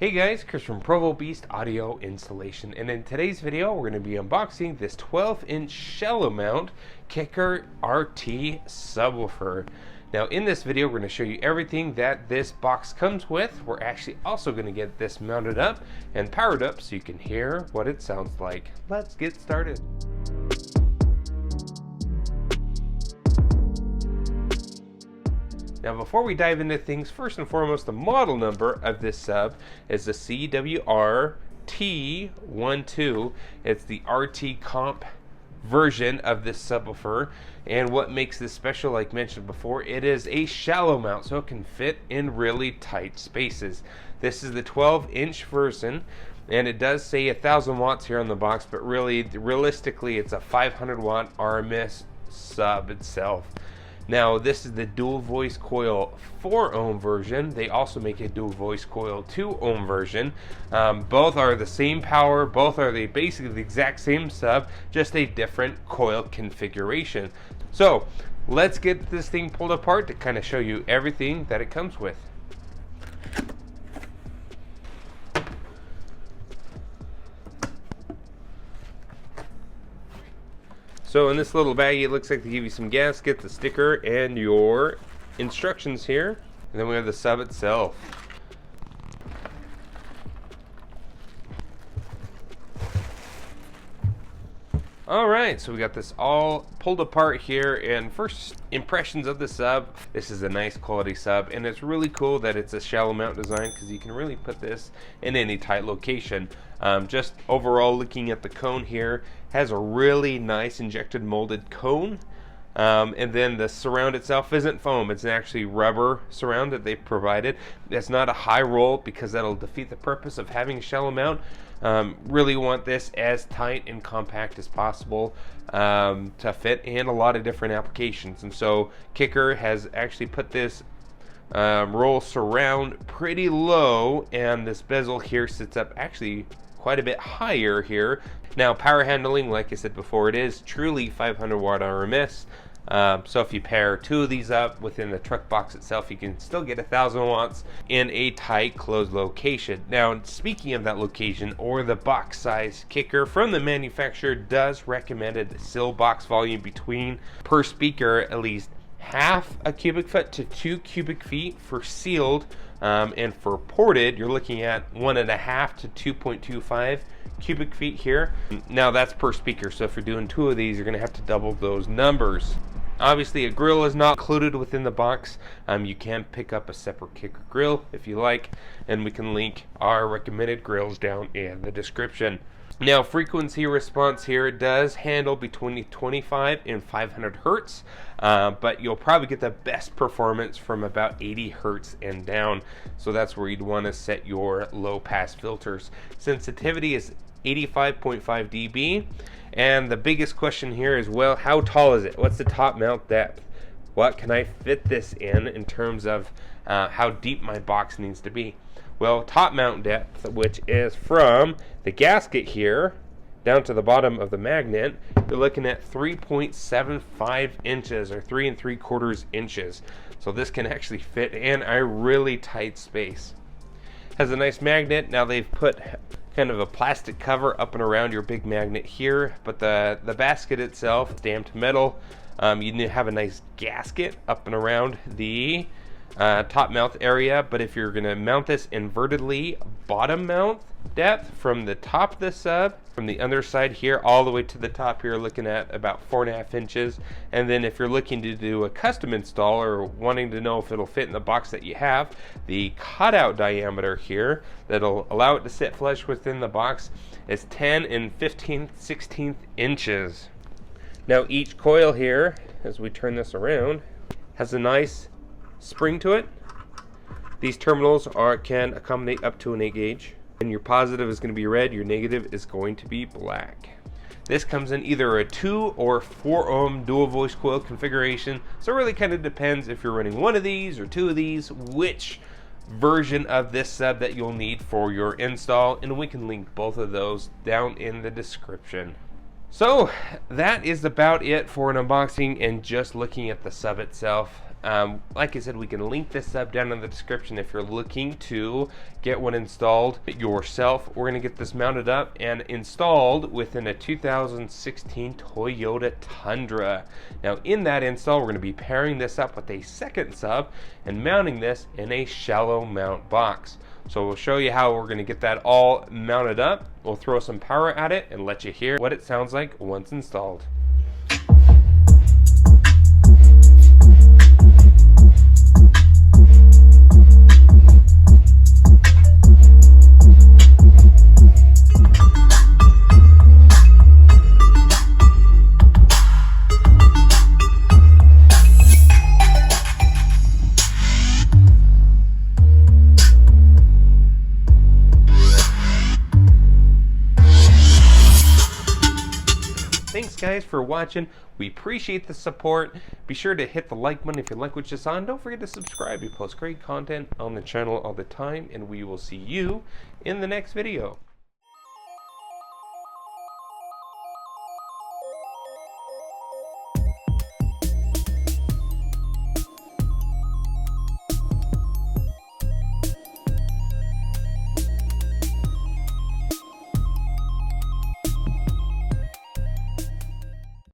Hey guys, Chris from Provo Beast Audio Installation, and in today's video we're going to be unboxing this 12-inch shallow mount CompRT subwoofer. Now in this video we're going to show you everything that this box comes with. We're actually also going to get this mounted up and powered up so you can hear what it sounds like. Let's get started. Now before we dive into things, first and foremost, the model number of this sub is the CompRT12. It's the RT comp version of this subwoofer, and what makes this special, like mentioned before, it is a shallow mount, so it can fit in really tight spaces. This is the 12-inch version, and it does say 1,000 watts here on the box, but realistically it's a 500 watt RMS sub itself. Now this is the Dual Voice Coil 4 ohm version. They also make a Dual Voice Coil 2 ohm version. Both are the same power, both are basically the exact same sub, just a different coil configuration. So let's get this thing pulled apart to kind of show you everything that it comes with. So in this little baggie, it looks like they give you some gaskets, a sticker, and your instructions here. And then we have the sub itself. Alright, so we got this all pulled apart here, and first impressions of the sub. This is a nice quality sub, and it's really cool that it's a shallow mount design because you can really put this in any tight location. Just overall looking at the cone here, has a really nice injected molded cone. And then the surround itself isn't foam, it's actually rubber surround that they've provided. It's not a high roll because that'll defeat the purpose of having a shallow mount. Really want this as tight and compact as possible to fit in a lot of different applications. And so Kicker has actually put this roll surround pretty low, and this bezel here sits up actually quite a bit higher here. Now power handling, like I said before, it is truly 500 watt RMS. So if you pair two of these up within the truck box itself, you can still get 1,000 watts in a tight closed location. Now speaking of that location, or the box size, Kicker from the manufacturer does recommend a sill box volume between per speaker at least half a cubic foot to 2 cubic feet for sealed, and for ported you're looking at 1.5 to 2.25 cubic feet here. Now that's per speaker, so if you're doing two of these you're going to have to double those numbers. Obviously a grill is not included within the box. You can pick up a separate Kicker grill if you like, and we can link our recommended grills down in the description. Now frequency response here does handle between 25 and 500 hertz, but you'll probably get the best performance from about 80 hertz and down. So that's where you'd want to set your low pass filters. Sensitivity is 85.5 dB, and the biggest question here is, well, how tall is it? What's the top mount depth? What can I fit this in terms of how deep my box needs to be? Well, top mount depth, which is from the gasket here down to the bottom of the magnet, you're looking at 3.75 inches, or 3 3/4 inches. So this can actually fit in a really tight space. Has a nice magnet. Now they've put kind of a plastic cover up and around your big magnet here, but the basket itself, stamped metal. You need to have a nice gasket up and around the top mount area, but if you're going to mount this invertedly, bottom mount depth from the top of the sub, from the underside here all the way to the top here, looking at about 4.5 inches. And then if you're looking to do a custom install or wanting to know if it'll fit in the box that you have, the cutout diameter here that'll allow it to sit flush within the box is 10 and 15/16 inches. Now each coil here, as we turn this around, has a nice spring to it. These terminals can accommodate up to an 8 gauge, and your positive is going to be red, your negative is going to be black. This comes in either a 2 or 4 ohm dual voice coil configuration, so it really kind of depends if you're running one of these or two of these, which version of this sub that you'll need for your install, and we can link both of those down in the description. So that is about it for an unboxing and just looking at the sub itself. Like I said, we can link this sub down in the description if you're looking to get one installed yourself. We're going to get this mounted up and installed within a 2016 Toyota Tundra. Now in that install, we're going to be pairing this up with a second sub and mounting this in a shallow mount box. So we'll show you how we're going to get that all mounted up. We'll throw some power at it and let you hear what it sounds like once installed. Thanks guys for watching. We appreciate the support. Be sure to hit the like button if you like what you saw, and don't forget to subscribe. We post great content on the channel all the time, and we will see you in the next video.